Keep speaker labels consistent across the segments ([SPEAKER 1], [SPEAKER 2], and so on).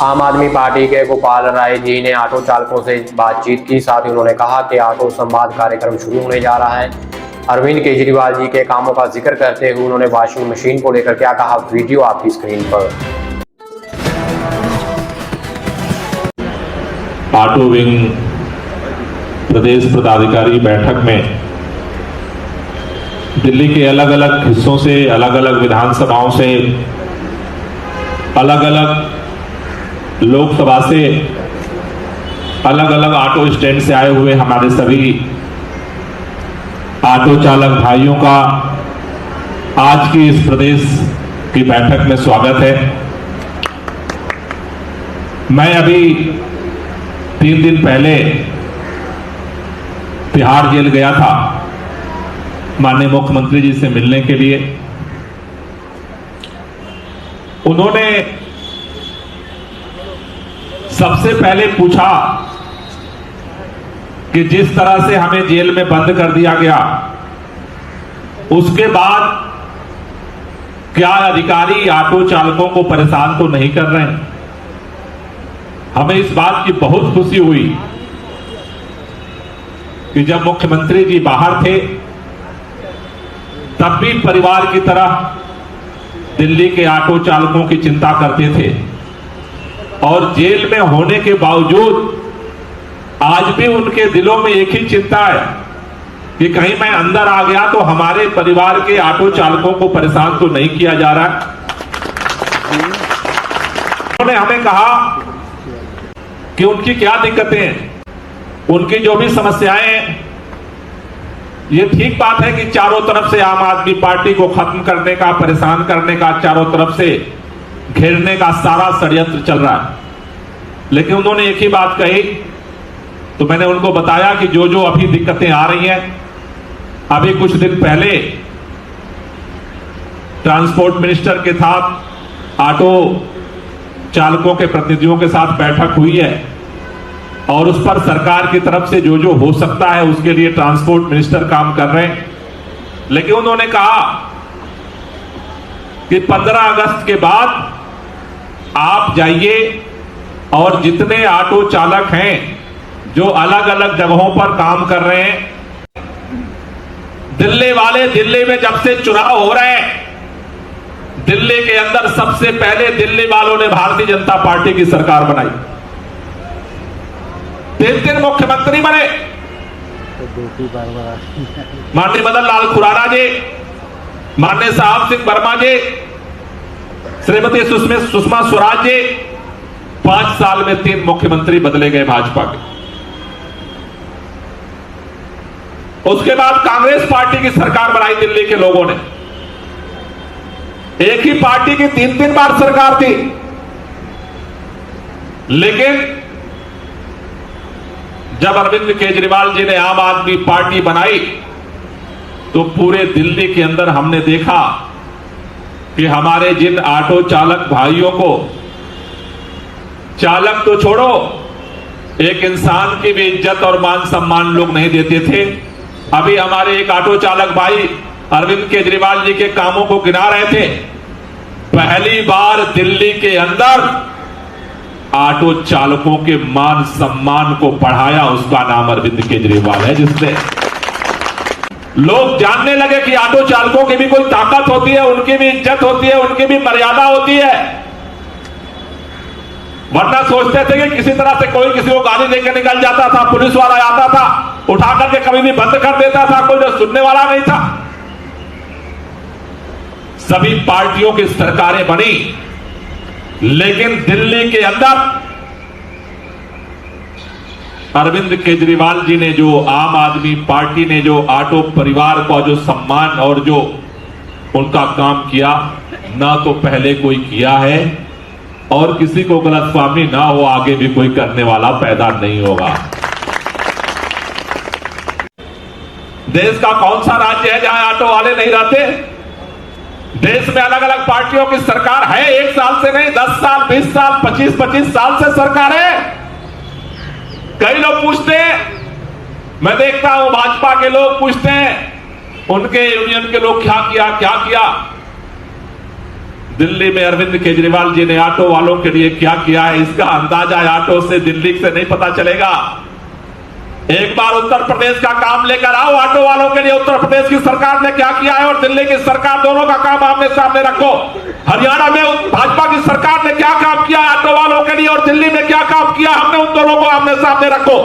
[SPEAKER 1] आम आदमी पार्टी के गोपाल राय जी ने ऑटो चालकों से बातचीत की। साथ ही उन्होंने कहा कि ऑटो संवाद कार्यक्रम शुरू होने जा रहा है। अरविंद केजरीवाल जी के कामों का जिक्र करते हुए उन्होंने वॉशिंग मशीन को लेकर क्या कहा, वीडियो आपकी स्क्रीन पर।
[SPEAKER 2] ऑटो विंग प्रदेश पदाधिकारी बैठक में दिल्ली के अलग अलग हिस्सों से, अलग अलग विधानसभाओं से, अलग अलग लोकसभा से, अलग अलग ऑटो स्टैंड से आए हुए हमारे सभी ऑटो चालक भाइयों का आज की इस प्रदेश की बैठक में स्वागत है। मैं अभी 3 दिन पहले तिहाड़ जेल गया था माननीय मुख्यमंत्री जी से मिलने के लिए। उन्होंने सबसे पहले पूछा कि जिस तरह से हमें जेल में बंद कर दिया गया, उसके बाद क्या अधिकारी ऑटो चालकों को परेशान तो नहीं कर रहे हैं। हमें इस बात की बहुत खुशी हुई कि जब मुख्यमंत्री जी बाहर थे तब भी परिवार की तरह दिल्ली के ऑटो चालकों की चिंता करते थे, और जेल में होने के बावजूद आज भी उनके दिलों में एक ही चिंता है कि कहीं मैं अंदर आ गया तो हमारे परिवार के ऑटो चालकों को परेशान तो नहीं किया जा रहा। उन्होंने हमें कहा कि उनकी क्या दिक्कतें हैं, उनकी जो भी समस्याएं हैं। ये ठीक बात है कि चारों तरफ से आम आदमी पार्टी को खत्म करने का, परेशान करने का, चारों तरफ से घेरने का सारा षड्यंत्र चल रहा है। लेकिन उन्होंने एक ही बात कही, तो मैंने उनको बताया कि जो जो अभी दिक्कतें आ रही हैं, अभी कुछ दिन पहले ट्रांसपोर्ट मिनिस्टर के साथ ऑटो चालकों के प्रतिनिधियों के साथ बैठक हुई है, और उस पर सरकार की तरफ से जो जो हो सकता है उसके लिए ट्रांसपोर्ट मिनिस्टर काम कर रहे हैं। लेकिन उन्होंने कहा कि 15 अगस्त के बाद आप जाइए और जितने ऑटो चालक हैं जो अलग अलग जगहों पर काम कर रहे हैं, दिल्ली वाले, दिल्ली में जब से चुनाव हो रहे हैं, दिल्ली के अंदर सबसे पहले दिल्ली वालों ने भारतीय जनता पार्टी की सरकार बनाई। 3 मुख्यमंत्री बने, माननीय मदन लाल खुराना जी, माननीय साहब सिंह वर्मा जी, श्रीमती सुषमा स्वराज जी। 5 साल में 3 मुख्यमंत्री बदले गए भाजपा के। उसके बाद कांग्रेस पार्टी की सरकार बनाई दिल्ली के लोगों ने। एक ही पार्टी की 3 बार सरकार थी, लेकिन जब अरविंद केजरीवाल जी ने आम आदमी पार्टी बनाई तो पूरे दिल्ली के अंदर हमने देखा कि हमारे जिन ऑटो चालक भाइयों को, चालक तो छोड़ो, एक इंसान की भी इज्जत और मान सम्मान लोग नहीं देते थे। अभी हमारे एक ऑटो चालक भाई अरविंद केजरीवाल जी के कामों को गिना रहे थे। पहली बार दिल्ली के अंदर ऑटो चालकों के मान सम्मान को बढ़ाया, उसका नाम अरविंद केजरीवाल है, जिसने लोग जानने लगे कि ऑटो चालकों की भी कोई ताकत होती है, उनकी भी इज्जत होती है, उनकी भी मर्यादा होती है। वरना सोचते थे कि किसी तरह से कोई किसी को गाली देकर निकल जाता था, पुलिस वाला आता था, उठा करके कभी भी बंद कर देता था, कोई जो सुनने वाला नहीं था। सभी पार्टियों की सरकारें बनी, लेकिन दिल्ली के अंदर अरविंद केजरीवाल जी ने, जो आम आदमी पार्टी ने जो ऑटो परिवार का जो सम्मान और जो उनका काम किया, ना तो पहले कोई किया है, और किसी को गलतफहमी ना हो, आगे भी कोई करने वाला पैदा नहीं होगा। देश का कौन सा राज्य है जहां ऑटो वाले नहीं रहते? देश में अलग अलग पार्टियों की सरकार है, 1 साल से नहीं, 10 साल, 20 साल, 25 साल से सरकार है। कई लोग पूछते हैं, मैं देखता हूं भाजपा के लोग पूछते हैं, उनके यूनियन के लोग क्या किया क्या किया। दिल्ली में अरविंद केजरीवाल जी ने ऑटो वालों के लिए क्या किया है, इसका अंदाजा ऑटो से दिल्ली से नहीं पता चलेगा। एक बार उत्तर प्रदेश का काम लेकर आओ, ऑटो वालों के लिए उत्तर प्रदेश की सरकार ने क्या किया है और दिल्ली की सरकार, दोनों का काम आमने सामने रखो। हरियाणा में भाजपा की सरकार ने क्या काम किया ऑटो वालों के लिए और दिल्ली में क्या काम किया, हमने उन दोनों को आमने सामने रखो।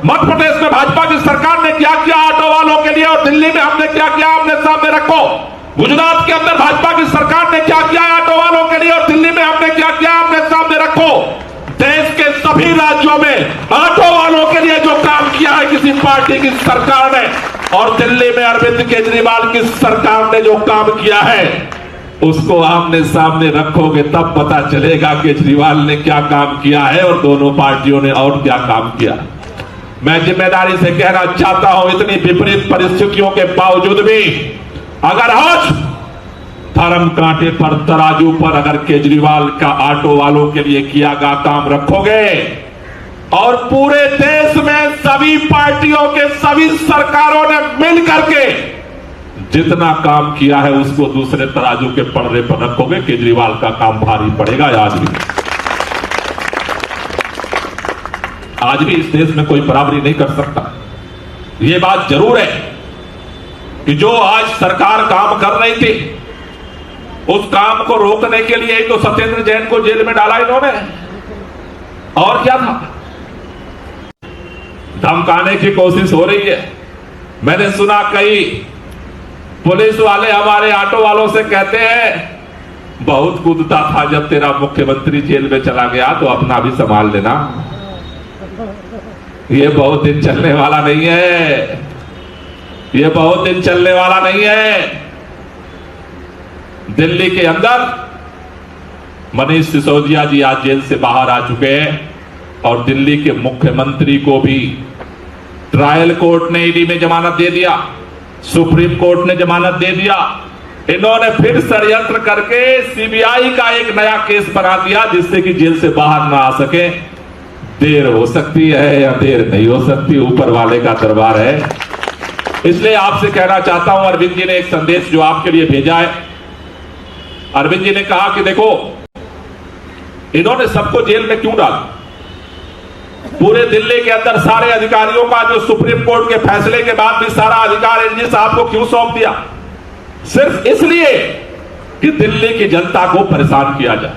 [SPEAKER 2] मध्य प्रदेश में भाजपा की सरकार ने क्या किया ऑटो वालों के लिए और दिल्ली में हमने क्या किया, आमने सामने रखो। गुजरात के अंदर भाजपा की सरकार ने क्या किया ऑटो वालों के लिए और दिल्ली में हमने क्या किया, आमने सामने रखो। देश के सभी राज्यों में ऑटो वालों के लिए जो काम किया है किसी पार्टी की सरकार ने और दिल्ली में अरविंद केजरीवाल की सरकार ने जो काम किया है उसको आमने सामने रखोगे तब पता चलेगा केजरीवाल ने क्या काम किया है और दोनों पार्टियों ने और क्या काम किया। मैं जिम्मेदारी से कहना चाहता हूं, इतनी विपरीत परिस्थितियों के बावजूद भी अगर आज धर्म कांटे पर तराजू पर अगर केजरीवाल का ऑटो वालों के लिए किया गया काम रखोगे और पूरे देश में सभी पार्टियों के सभी सरकारों ने मिल करके जितना काम किया है उसको दूसरे तराजू के पड़ने पर रखोगे, केजरीवाल का काम भारी पड़ेगा। आज भी इस देश में कोई बराबरी नहीं कर सकता। यह बात जरूर है कि जो आज सरकार काम कर रही थी उस काम को रोकने के लिए ही तो सत्येंद्र जैन को जेल में डाला इन्होंने, और क्या था, धमकाने की कोशिश हो रही है। मैंने सुना कई पुलिस वाले हमारे ऑटो वालों से कहते हैं बहुत कूदता था जब तेरा मुख्यमंत्री जेल में चला गया तो अपना भी संभाल लेना। ये बहुत दिन चलने वाला नहीं है, ये बहुत दिन चलने वाला नहीं है। दिल्ली के अंदर मनीष सिसोदिया जी आज जेल से बाहर आ चुके हैं और दिल्ली के मुख्यमंत्री को भी ट्रायल कोर्ट ने ईडी में जमानत दे दिया, सुप्रीम कोर्ट ने जमानत दे दिया। इन्होंने फिर षड्यंत्र करके सीबीआई का एक नया केस बना दिया जिससे कि जेल से बाहर ना आ सके। देर हो सकती है या देर नहीं हो सकती, ऊपर वाले का दरबार है। इसलिए आपसे कहना चाहता हूं, अरविंद जी ने एक संदेश जो आपके लिए भेजा है। अरविंद जी ने कहा कि देखो इन्होंने सबको जेल में क्यों डाला, पूरे दिल्ली के अंदर सारे अधिकारियों का जो सुप्रीम कोर्ट के फैसले के बाद भी सारा अधिकार एनजी साहब को क्यों सौंप दिया, सिर्फ इसलिए कि दिल्ली की जनता को परेशान किया जाए।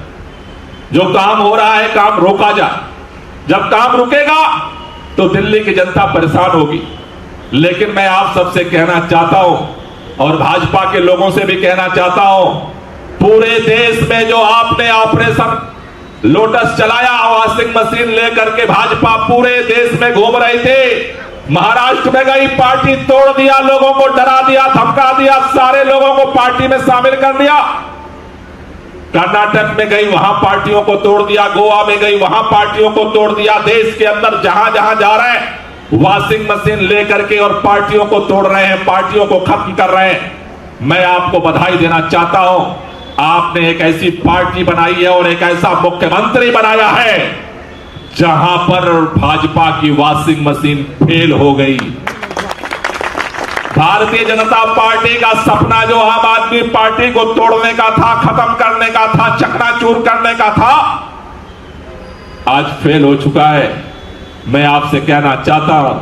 [SPEAKER 2] जो काम हो रहा है काम रोका जाए, जब काम रुकेगा तो दिल्ली की जनता परेशान होगी। लेकिन मैं आप सबसे कहना चाहता हूं और भाजपा के लोगों से भी कहना चाहता हूं, पूरे देश में जो आपने ऑपरेशन लोटस चलाया, वॉशिंग मशीन लेकर के भाजपा पूरे देश में घूम रही थी। महाराष्ट्र में गई पार्टी तोड़ दिया, लोगों को डरा दिया, धमका दिया, सारे लोगों को पार्टी में शामिल कर दिया। कर्नाटक में गई वहां पार्टियों को तोड़ दिया, गोवा में गई वहां पार्टियों को तोड़ दिया। देश के अंदर जहां जहां जा रहे हैं वॉशिंग मशीन लेकर के और पार्टियों को तोड़ रहे हैं, पार्टियों को खत्म कर रहे हैं। मैं आपको बधाई देना चाहता हूं, आपने एक ऐसी पार्टी बनाई है और एक ऐसा मुख्यमंत्री बनाया है जहां पर भाजपा की वॉशिंग मशीन फेल हो गई। भारतीय जनता पार्टी का सपना जो आम आदमी पार्टी को तोड़ने का था, खत्म करने का था, चकनाचूर करने का था, आज फेल हो चुका है। मैं आपसे कहना चाहता हूं,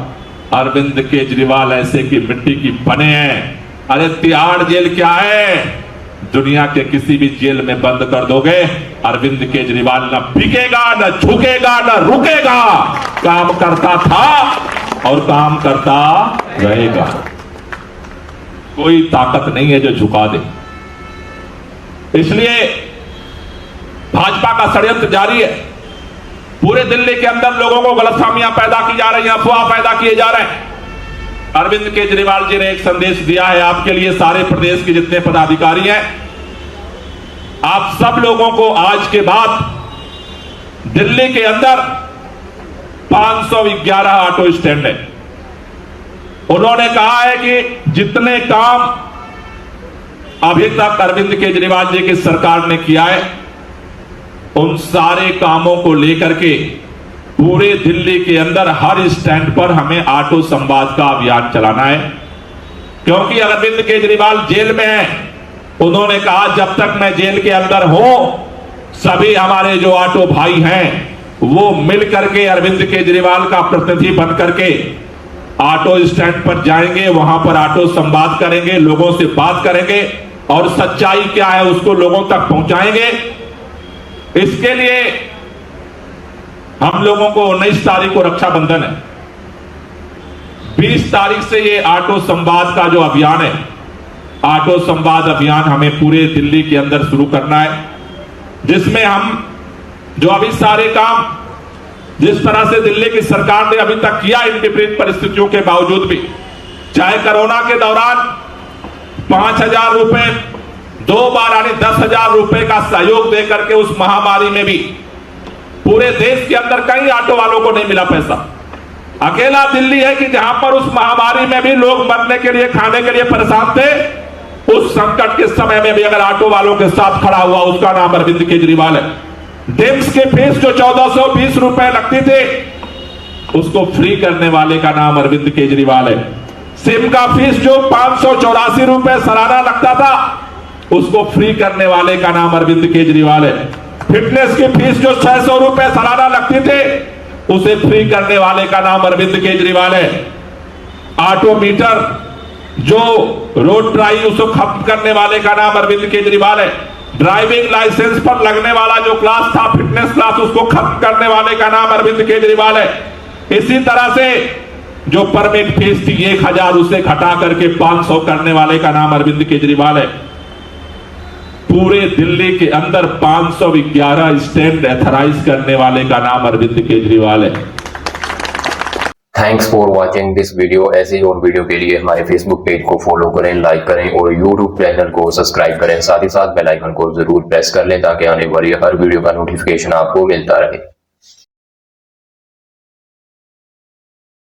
[SPEAKER 2] अरविंद केजरीवाल ऐसे की मिट्टी की बने हैं। अरे तिहाड़ जेल क्या है, दुनिया के किसी भी जेल में बंद कर दोगे, अरविंद केजरीवाल न बिकेगा, न झुकेगा, न रुकेगा। काम करता था और काम करता रहेगा। कोई ताकत नहीं है जो झुका दे। इसलिए भाजपा का षड्यंत्र जारी है। पूरे दिल्ली के अंदर लोगों को गलतफहमियां पैदा की जा रही हैं, अफवाह पैदा किए जा रहे हैं। अरविंद केजरीवाल जी ने एक संदेश दिया है आपके लिए, सारे प्रदेश के जितने पदाधिकारी हैं, आप सब लोगों को आज के बाद दिल्ली के अंदर 511 ऑटो स्टैंड है। उन्होंने कहा है कि जितने काम अभी तक अरविंद केजरीवाल जी की सरकार ने किया है उन सारे कामों को लेकर के पूरे दिल्ली के अंदर हर स्टैंड पर हमें ऑटो संवाद का अभियान चलाना है। क्योंकि अरविंद केजरीवाल जेल में है, उन्होंने कहा जब तक मैं जेल के अंदर हूं, सभी हमारे जो ऑटो भाई हैं वो मिल करके अरविंद केजरीवाल का प्रतिनिधि बन करके ऑटो स्टैंड पर जाएंगे, वहां पर ऑटो संवाद करेंगे, लोगों से बात करेंगे और सच्चाई क्या है उसको लोगों तक पहुंचाएंगे। इसके लिए हम लोगों को 19 तारीख को रक्षाबंधन है, 20 तारीख से ये ऑटो संवाद का जो अभियान है, ऑटो संवाद अभियान हमें पूरे दिल्ली के अंदर शुरू करना है, जिसमें हम जो अभी सारे काम जिस तरह से दिल्ली की सरकार ने अभी तक किया इन विपरीत परिस्थितियों के बावजूद भी, चाहे कोरोना के दौरान 5,000 रुपए 2 बार यानी 10,000 रुपए का सहयोग देकर के उस महामारी में भी पूरे देश के अंदर कई ऑटो वालों को नहीं मिला पैसा। अकेला दिल्ली है कि जहां पर उस महामारी में भी लोग मरने के लिए खाने के लिए परेशान थे, उस संकट के समय में भी अगर ऑटो वालों के साथ खड़ा हुआ उसका नाम अरविंद केजरीवाल है। डिम्स के फीस जो 1420 रुपए लगती थे उसको फ्री करने वाले का नाम अरविंद केजरीवाल है। सिम का फीस जो 584 रुपए सालाना लगता था उसको फ्री करने वाले का नाम अरविंद केजरीवाल है। फिटनेस की फीस जो 600 रुपए सालाना लगती थे उसे फ्री करने वाले का नाम अरविंद केजरीवाल है। ऑटो मीटर जो रोड ट्राई उसको खत्म करने वाले का नाम अरविंद केजरीवाल है। ड्राइविंग लाइसेंस पर लगने वाला जो क्लास था फिटनेस क्लास उसको खत्म करने वाले का नाम अरविंद केजरीवाल है। इसी तरह से जो परमिट फीस थी 1,000 उसे घटा करके 500 करने वाले का नाम अरविंद केजरीवाल है। पूरे दिल्ली के अंदर 511 स्टैंड एथराइज करने वाले का नाम अरविंद केजरीवाल है।
[SPEAKER 1] Thanks for watching this video. ऐसे ही और वीडियो के लिए हमारे फेसबुक पेज को फॉलो करें, लाइक करें और यूट्यूब चैनल को सब्सक्राइब करें। साथ ही साथ बेल आइकन को जरूर प्रेस कर लें ताकि आने वाली हर वीडियो का नोटिफिकेशन आपको मिलता रहे।